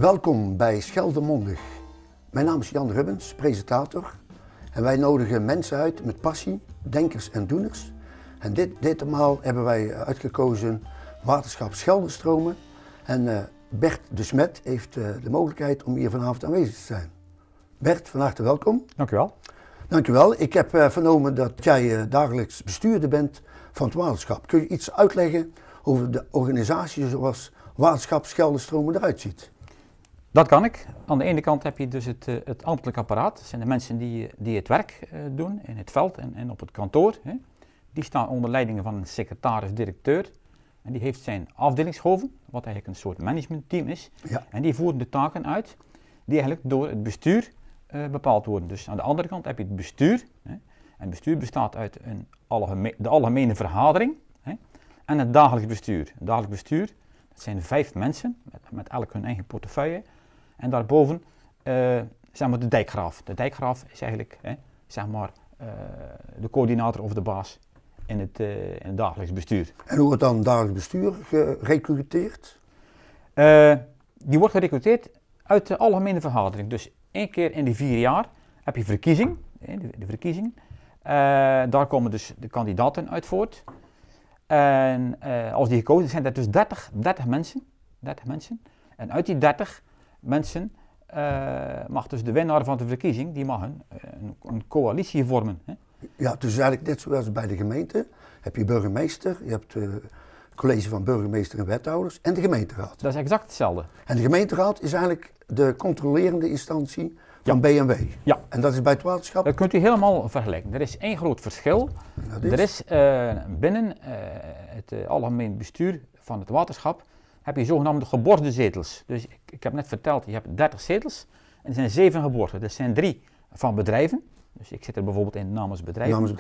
Welkom bij Scheldemondig. Mijn naam is Jan Rubbens, presentator. En wij nodigen mensen uit met passie, denkers en doeners. En ditmaal hebben wij uitgekozen waterschap Scheldestromen. En Bert de Smet heeft de mogelijkheid om hier vanavond aanwezig te zijn. Bert, van harte welkom. Dank u wel. Dank u wel. Ik heb vernomen dat jij dagelijks bestuurder bent van het waterschap. Kun je iets uitleggen over de organisatie zoals waterschap Scheldestromen eruit ziet? Dat kan ik. Aan de ene kant heb je dus het ambtelijk apparaat. Dat zijn de mensen die het werk doen in het veld en op het kantoor. Hè. Die staan onder leiding van een secretaris-directeur. En die heeft zijn afdelingshoofden, wat eigenlijk een soort managementteam is. Ja. En die voeren de taken uit die eigenlijk door het bestuur bepaald worden. Dus aan de andere kant heb je het bestuur. Hè. En het bestuur bestaat uit de algemene vergadering, hè, en het dagelijks bestuur. Het dagelijks bestuur, dat zijn 5 mensen met elk hun eigen portefeuille. En daarboven zeg maar de dijkgraaf. De dijkgraaf is eigenlijk zeg maar, de coördinator of de baas in het dagelijks bestuur. En hoe wordt dan het dagelijks bestuur gerecruiteerd? Die wordt gerecruiteerd uit de algemene vergadering. Dus 1 keer in de 4 jaar heb je verkiezing. De verkiezing. Daar komen dus de kandidaten uit voort. En als die gekozen zijn, dat dus 30 mensen. 30 mensen. En uit die 30 mensen mag dus de winnaar van de verkiezing, die mag een coalitie vormen. Hè? Ja, dus eigenlijk net zoals bij de gemeente heb je burgemeester, je hebt het college van burgemeester en wethouders en de gemeenteraad. Dat is exact hetzelfde. En de gemeenteraad is eigenlijk de controlerende instantie van B&W. Ja. En dat is bij het waterschap? Dat kunt u helemaal vergelijken. Er is 1 groot verschil. Er is binnen het algemeen bestuur van het waterschap heb je zogenaamde geborgde zetels. Dus ik heb net verteld, je hebt 30 zetels en er zijn 7 geborgd. Er zijn 3 van bedrijven. Dus ik zit er bijvoorbeeld in namens bedrijven.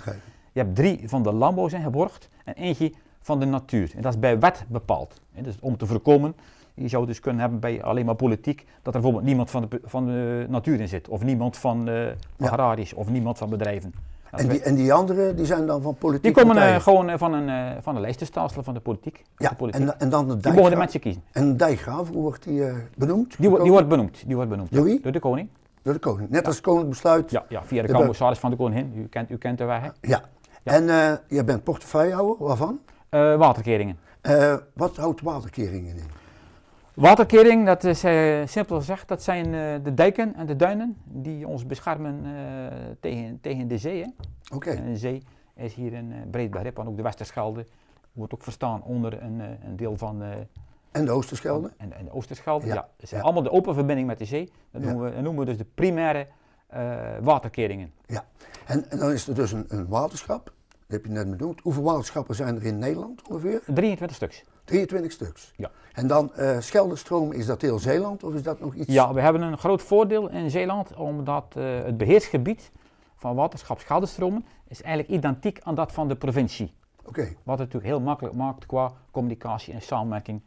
Je hebt 3 van de landbouw zijn geborgd en eentje van de natuur. En dat is bij wet bepaald. Dus om te voorkomen, je zou dus kunnen hebben bij alleen maar politiek, dat er bijvoorbeeld niemand van de natuur in zit. Of niemand van agrarisch of niemand van bedrijven. En die anderen, die zijn dan van politiek? Die komen gewoon van de lijstenstelsel van de politiek. Ja, de politiek. En dan de dijkgraaf. Die mogen de mensen kiezen. En de dijkgraaf, hoe wordt die benoemd? Die wordt benoemd. Door wie? Door de koning. Door de koning. Net als het koninklijk besluit. Ja, via de commissaris van de koningin. U kent de weg, hè? Ja. En je bent portefeuillehouder, waarvan? Waterkeringen. Wat houdt waterkeringen in? Waterkering, dat is simpel gezegd, dat zijn de dijken en de duinen die ons beschermen tegen de zee. Oké. En de zee is hier een breed begrip, want ook de Westerschelde wordt ook verstaan onder een deel van... En de Oosterschelde? En de Oosterschelde, ja. Dat zijn allemaal de open verbinding met de zee. Dat noemen we dus de primaire waterkeringen. Ja, en dan is er dus een waterschap, dat heb je net benoemd. Hoeveel waterschappen zijn er in Nederland ongeveer? 23 stuks. 23 stuks. Ja. En dan Scheldestroom, is dat heel Zeeland of is dat nog iets? Ja, we hebben een groot voordeel in Zeeland, omdat het beheersgebied van waterschap Scheldestromen is eigenlijk identiek aan dat van de provincie. Oké. Wat het natuurlijk heel makkelijk maakt qua communicatie en samenwerking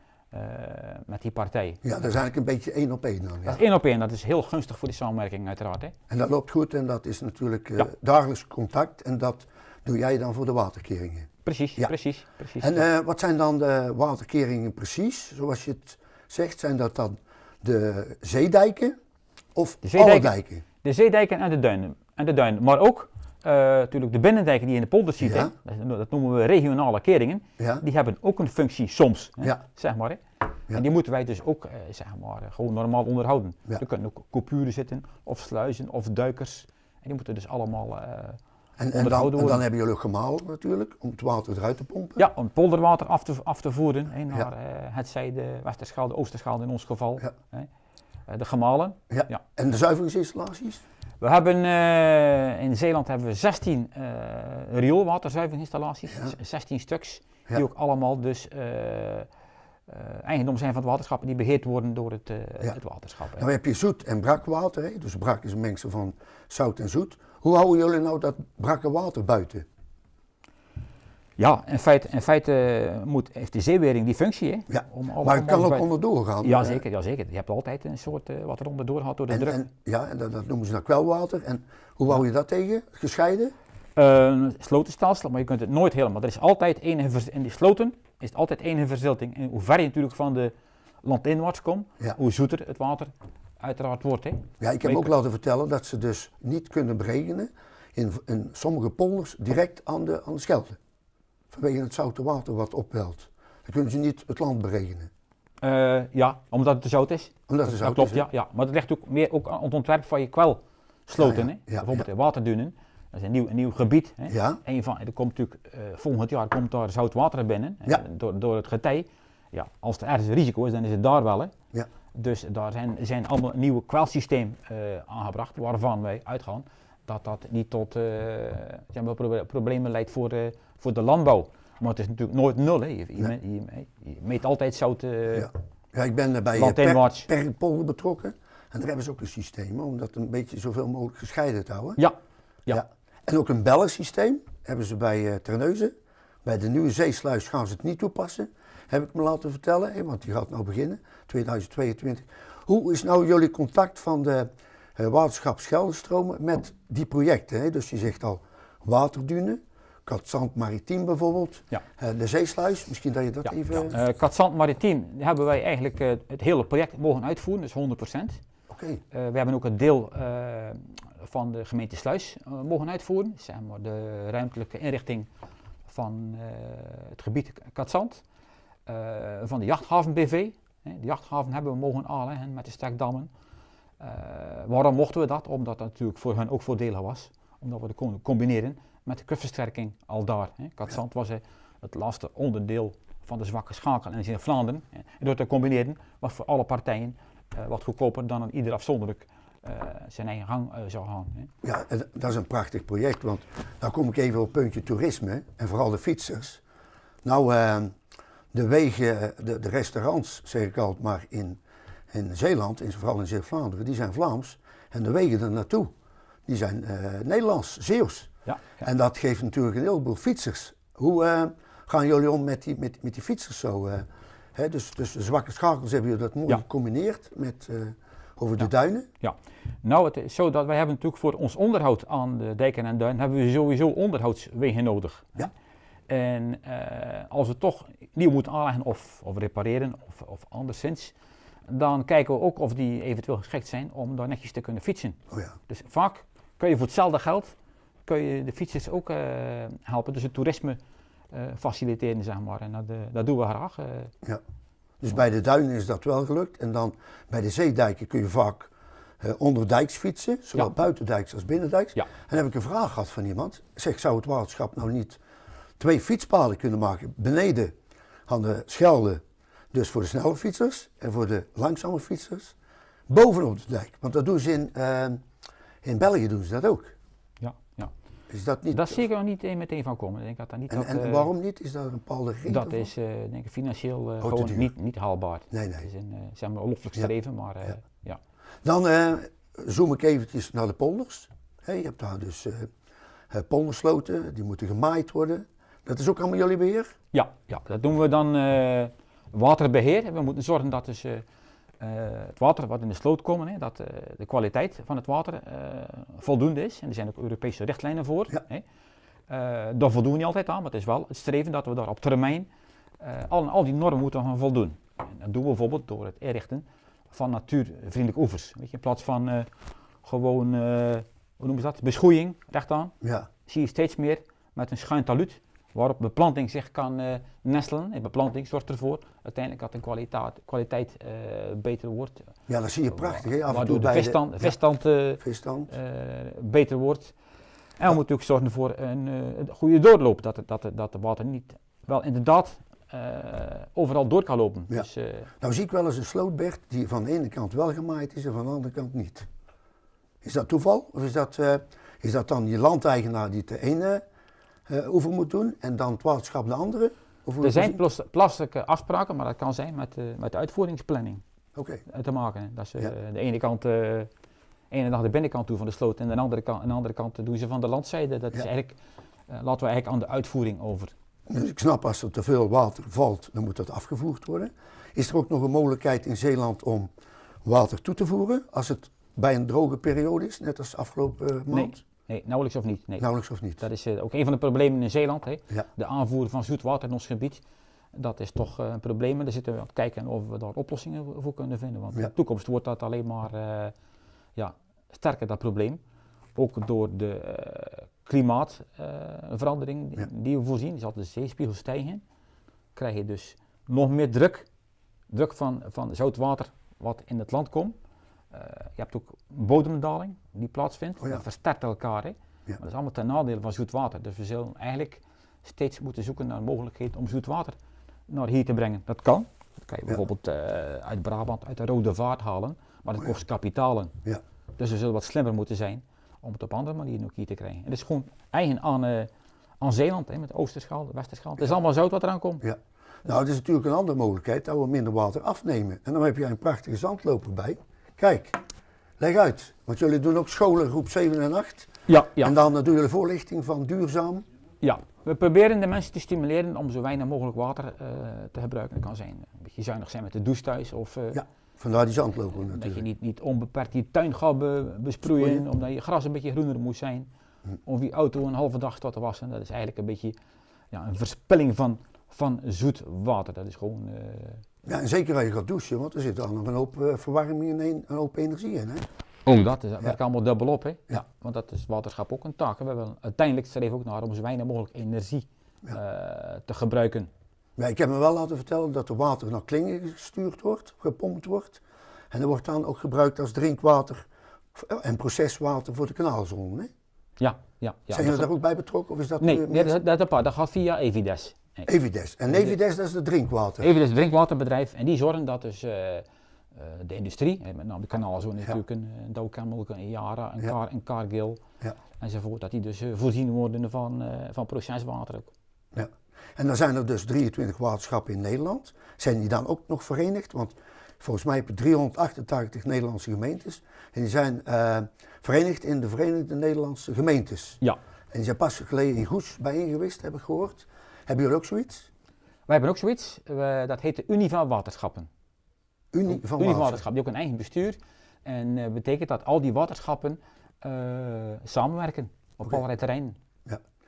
met die partijen. Ja, dat is eigenlijk een beetje 1 op 1 dan. Ja. Dat is 1 op 1, dat is heel gunstig voor die samenwerking uiteraard. Hè? En dat loopt goed en dat is natuurlijk dagelijks contact en dat doe jij dan voor de waterkeringen. Precies, ja. precies. En wat zijn dan de waterkeringen precies? Zoals je het zegt, zijn dat dan de zeedijken of alle dijken? De zeedijken en de duinen. Maar ook natuurlijk de binnendijken die in de polder zitten, dat noemen we regionale keringen, die hebben ook een functie soms, zeg maar. Hè. Ja. En die moeten wij dus ook gewoon normaal onderhouden. Ja. Er kunnen ook coupuren zitten, of sluizen, of duikers. En die moeten dus allemaal onderhouden worden. En dan hebben jullie gemalen natuurlijk, om het water eruit te pompen? Ja, om het polderwater af te voeren, naar hetzij de Westerschelde, Oosterschelde in ons geval. Ja. De gemalen. Ja. Ja. En de zuiveringsinstallaties? We hebben in Zeeland hebben we 16 rioolwaterzuiveringsinstallaties, 16 stuks, die ook allemaal dus eigendom zijn van het waterschap en die beheerd worden door het waterschap. Nou heb je zoet en brakwater, hè? Dus brak is een mengsel van zout en zoet. Hoe houden jullie nou dat brakke water buiten? Ja, in feite heeft de zeewering die functie. Hè, ja, maar het kan ook onderdoor gaan. Jazeker. Je hebt altijd een soort wat er onderdoor gaat door de druk. En dat noemen ze dan kwelwater. En hoe hou je dat tegen? Gescheiden? Slotenstelsel, maar je kunt het nooit helemaal. Er is altijd in die sloten is het altijd enige verzilting. En hoe ver je natuurlijk van de landinwaarts kom, Ja. hoe zoeter het water uiteraard wordt. Hè. Ja, ik heb me ook laten vertellen dat ze dus niet kunnen beregenen in sommige polders direct aan de Schelde. Vanwege het zoute water wat opwelt. Dan kunnen ze niet het land beregenen. Ja, omdat het te zout is. Omdat het Dat zout klopt, is, ja, ja. Maar dat ligt ook meer ook aan het ontwerp van je kwelsloten. Ja, ja, Hè. ja, Bijvoorbeeld ja. de waterdunen. Dat is een nieuw gebied. Hè. Ja. Er komt natuurlijk, volgend jaar komt daar zout water binnen, Ja. door het getij. Ja, als er ergens een risico is, dan is het daar wel. Hè. Ja. Dus daar zijn allemaal een nieuw kwelsysteem aangebracht, waarvan wij uitgaan dat dat niet tot zeg maar, problemen leidt voor de landbouw. Maar het is natuurlijk nooit nul. Hè. Je meet altijd zout Ja. Ja, ik ben bij landinwaarts. Perkpolder betrokken. En daar hebben ze ook een systeem om dat een beetje zoveel mogelijk gescheiden te houden. Ja. Ja. En ook een bellensysteem hebben ze bij Terneuzen. Bij de nieuwe zeesluis gaan ze het niet toepassen. Heb ik me laten vertellen, hè, want die gaat nou beginnen, 2022. Hoe is nou jullie contact van de waterschap Scheldestromen met die projecten? Hè? Dus je zegt al waterdunen, Katzand Maritiem bijvoorbeeld, Ja. De zeesluis, misschien dat je dat even... Katzand Maritiem hebben wij eigenlijk het hele project mogen uitvoeren, dus 100%. Oké. We hebben ook een deel van de gemeente Sluis mogen uitvoeren, zeg maar de ruimtelijke inrichting van het gebied Katzand. Van de jachthaven BV. De jachthaven hebben we mogen aanleggen met de stekdammen. Waarom mochten we dat? Omdat dat natuurlijk voor hen ook voordelig was. Omdat we dat konden combineren met de kustversterking al daar. Katzand was het laatste onderdeel van de zwakke schakel in Vlaanderen. En door te combineren was voor alle partijen wat goedkoper dan ieder afzonderlijk zijn eigen gang zou gaan. Ja, en dat is een prachtig project, want nou kom ik even op het puntje toerisme en vooral de fietsers. Nou, de wegen, de restaurants, zeg ik altijd maar, in Zeeland, vooral in Zeeuws-Vlaanderen, die zijn Vlaams. En de wegen er naartoe, die zijn Nederlands, Zeeuws. Ja, ja. En dat geeft natuurlijk een heleboel fietsers. Hoe gaan jullie om met die fietsers zo? Hè? Dus de zwakke schakels hebben jullie dat mooi gecombineerd met, over de duinen. Ja, nou het is zo dat wij hebben natuurlijk voor ons onderhoud aan de dijken en duinen hebben we sowieso onderhoudswegen nodig. Ja. En als we toch nieuw moeten aanleggen of repareren of anderszins, dan kijken we ook of die eventueel geschikt zijn om daar netjes te kunnen fietsen. Oh ja. Dus vaak kun je voor hetzelfde geld kun je de fietsers ook helpen, dus het toerisme faciliteren, zeg maar. En dat doen we graag. Ja. Dus bij de duinen is dat wel gelukt. En dan bij de zeedijken kun je vaak onderdijks fietsen, zowel buitendijks als binnendijks. Ja. En dan heb ik een vraag gehad van iemand. Zeg, zou het waterschap nou niet 2 fietspaden kunnen maken beneden aan de Schelde, dus voor de snelle fietsers en voor de langzame fietsers, bovenop de dijk? Want dat doen ze in België doen ze dat ook. Ja, ja. Is dat niet? Dat zie ik er nog niet meteen van komen. Ik denk dat dat niet En waarom niet? Is daar een bepaalde reden dat voor? is denk ik financieel te gewoon duur. niet haalbaar. Nee. Het is een zeg maar onloffelijk streven, maar ja. Dan zoom ik eventjes naar de polders. Je hebt daar dus poldersloten, die moeten gemaaid worden. Dat is ook allemaal jullie beheer? Ja, dat doen we dan waterbeheer. We moeten zorgen dat dus, het water wat in de sloot komt, hè, dat de kwaliteit van het water voldoende is. En er zijn ook Europese richtlijnen voor. Ja. Hè. Daar voldoen we niet altijd aan, maar het is wel het streven dat we daar op termijn al die normen moeten gaan voldoen. En dat doen we bijvoorbeeld door het inrichten van natuurvriendelijke oevers. Weet je, in plaats van gewoon, hoe noemen ze dat, beschoeiing, rechtaan, Ja. zie je steeds meer met een schuin taluut waarop beplanting zich kan nestelen. En beplanting zorgt ervoor uiteindelijk dat de kwaliteit beter wordt. Ja, dat zie je prachtig. Hè? Af en Waardoor toe de bij visstand visstand. beter wordt. En we moeten ook zorgen voor een goede doorloop, dat de water niet wel inderdaad overal door kan lopen. Ja. Dus, Nou zie ik wel eens een sloot, Bert, die van de ene kant wel gemaaid is en van de andere kant niet. Is dat toeval? Of is dat dan je landeigenaar die het de ene oever moet doen en dan het waterschap de andere? Of hoe er zijn het zit? plastische afspraken, maar dat kan zijn met de uitvoeringsplanning Oké. te maken. Dat ze Ja. de ene kant ene dag de binnenkant toe van de sloot en de andere kant doen ze van de landzijde. Dat is Ja. eigenlijk, laten we eigenlijk aan de uitvoering over. Dus ik snap, als er te veel water valt, dan moet dat afgevoerd worden. Is er ook nog een mogelijkheid in Zeeland om water toe te voeren als het bij een droge periode is, net als afgelopen maand? Nee, nauwelijks of niet. Nee. Nauwelijks of niet? Dat is ook een van de problemen in Zeeland. Hè. Ja. De aanvoer van zoet water in ons gebied. Dat is toch een probleem en daar zitten we aan het kijken of we daar oplossingen voor kunnen vinden. Want in Ja. de toekomst wordt dat alleen maar sterker, dat probleem. Ook door de klimaatverandering die we voorzien. Zal de zeespiegel stijgen, krijg je dus nog meer druk van zoutwater wat in het land komt. Je hebt ook bodemdaling die plaatsvindt. Oh ja. Dat versterkt elkaar. Hè. Maar dat is allemaal ten nadele van zoet water. Dus we zullen eigenlijk steeds moeten zoeken naar een mogelijkheid om zoet water naar hier te brengen. Dat kan. Dat kan je bijvoorbeeld uit Brabant, uit de Rode Vaart halen. Maar dat kost kapitalen. Ja. Dus we zullen wat slimmer moeten zijn om het op andere manieren ook hier te krijgen. En dat is gewoon eigen aan Zeeland, hè, met de Oosterschaal, de Westerschaal. Het is allemaal zout wat eraan komt. Ja. Nou, het is natuurlijk een andere mogelijkheid dat we minder water afnemen. En dan heb je een prachtige zandloper bij. Kijk, leg uit. Want jullie doen ook scholen groep 7 en 8. Ja. En dan doen jullie voorlichting van duurzaam. Ja, we proberen de mensen te stimuleren om zo weinig mogelijk water te gebruiken. Dat kan zijn een beetje zuinig zijn met de douche thuis. Of Vandaar die zandloper dat natuurlijk. je niet onbeperkt je tuin gaat besproeien, omdat je gras een beetje groener moet zijn. Of je auto een halve dag staat te wassen. Dat is eigenlijk een beetje een verspilling van zoet water. Dat is gewoon... Ja, en zeker als je gaat douchen, want er zit dan nog een hoop verwarming en een hoop energie in. Hè? Dat werkt allemaal dubbel op. Hè? Ja, want dat is waterschap ook een taak. We willen uiteindelijk streven ook naar om zo weinig mogelijk energie te gebruiken. Ja, ik heb me wel laten vertellen dat er water naar Klingen gestuurd wordt, gepompt wordt. En dat wordt dan ook gebruikt als drinkwater en proceswater voor de kanaalzone. Hè? Ja. Zijn jullie daar ook bij betrokken? Of is dat nee, dat apart. Dat gaat via Evides. Nee. Evides. En Evides, dat is het drinkwater. Evides is het drinkwaterbedrijf en die zorgen dat dus de industrie, met name de kanaalzone natuurlijk, een Dow Chemical, een Yara, een Cargill enzovoort, dat die dus voorzien worden van proceswater ook. Ja. En dan zijn er dus 23 waterschappen in Nederland. Zijn die dan ook nog verenigd? Want volgens mij heb je 388 Nederlandse gemeentes. En die zijn verenigd in de Verenigde Nederlandse Gemeentes. Ja. En die zijn pas geleden in Goes bijeen geweest, heb ik gehoord. Hebben jullie ook zoiets? Wij hebben ook zoiets, dat heet de Unie van Waterschappen. Unie van Waterschappen, die ook een eigen bestuur. En betekent dat al die waterschappen samenwerken op allerlei terreinen.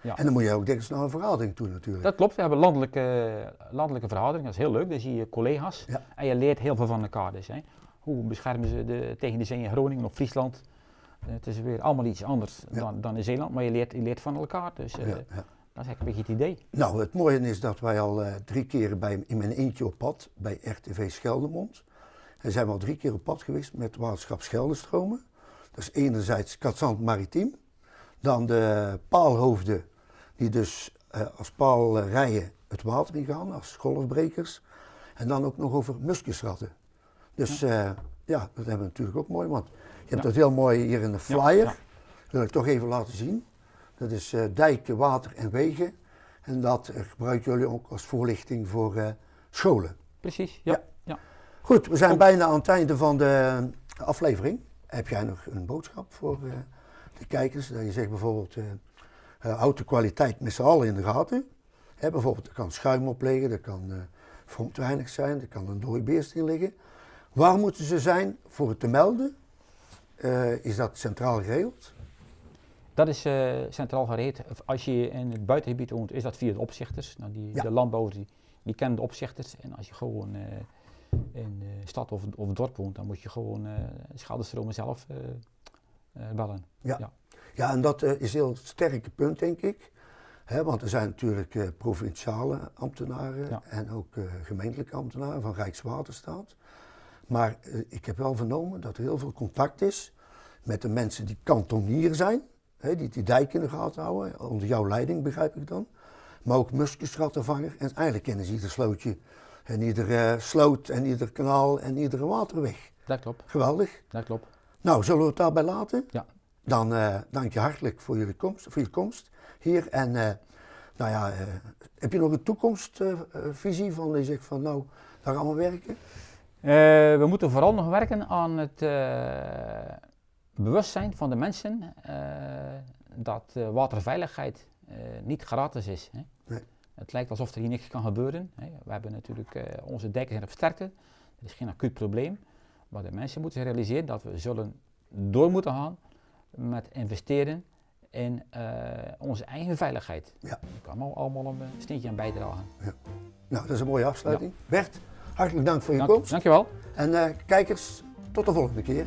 Ja. En dan moet je ook dikwijls naar een vergadering toe natuurlijk. Dat klopt, we hebben landelijke vergaderingen, dat is heel leuk. Dan zie je collega's en je leert heel veel van elkaar. Dus, hè. Hoe beschermen ze tegen de zee in Groningen of Friesland? Het is weer allemaal iets anders dan in Zeeland, maar je leert van elkaar. Dus dat is eigenlijk een beetje het idee. Nou, het mooie is dat wij al 3 keer in mijn eentje op pad bij RTV Scheldemond. En zijn we al 3 keer op pad geweest met waterschap Scheldestromen. Dat is enerzijds Katzand Maritiem. Dan de paalhoofden die dus als paalrijen het water ingaan, als golfbrekers. En dan ook nog over muskusratten. Dus dat hebben we natuurlijk ook mooi, want je hebt dat heel mooi hier in de flyer. Dat wil ik toch even laten zien. Dat is dijken, water en wegen. En dat gebruiken jullie ook als voorlichting voor scholen. Precies, ja. Goed, we zijn bijna aan het einde van de aflevering. Heb jij nog een boodschap voor de kijkers? Dat je zegt bijvoorbeeld, houd de kwaliteit met z'n allen in de gaten. Bijvoorbeeld, er kan schuim opleggen, er kan front te weinig zijn, er kan een dode beest in liggen. Waar moeten ze zijn voor het te melden? Is dat centraal geregeld? Dat is centraal geregeld. Als je in het buitengebied woont, is dat via de opzichters. Nou, de landbouwers die kennen de opzichters. En als je gewoon in de stad of dorp woont, dan moet je gewoon Scheldestromen zelf bellen. Ja, en dat is een heel sterke punt, denk ik. Want er zijn natuurlijk provinciale ambtenaren en ook gemeentelijke ambtenaren van Rijkswaterstaat. Maar ik heb wel vernomen dat er heel veel contact is met de mensen die kantonier zijn. Die dijk in de gaten houden, onder jouw leiding begrijp ik dan. Maar ook muskusrattenvanger. En eigenlijk kennen ze ieder slootje en ieder sloot en ieder kanaal en iedere waterweg. Dat klopt. Geweldig. Dat klopt. Nou, zullen we het daarbij laten? Ja. Dan dank je hartelijk voor je komst hier. En heb je nog een toekomstvisie van je zegt van nou, daar gaan we werken? We moeten vooral nog werken aan het bewustzijn van de mensen dat waterveiligheid niet gratis is. Hè. Nee. Het lijkt alsof er hier niks kan gebeuren. Hè. We hebben natuurlijk onze dijken zijn op sterkte. Dat is geen acuut probleem. Maar de mensen moeten zich realiseren dat we zullen door moeten gaan met investeren in onze eigen veiligheid. Ja. Daar kan allemaal een steentje aan bijdragen. Ja. Nou, dat is een mooie afsluiting. Bert, hartelijk dank voor je komst. Dankjewel. En kijkers, tot de volgende keer.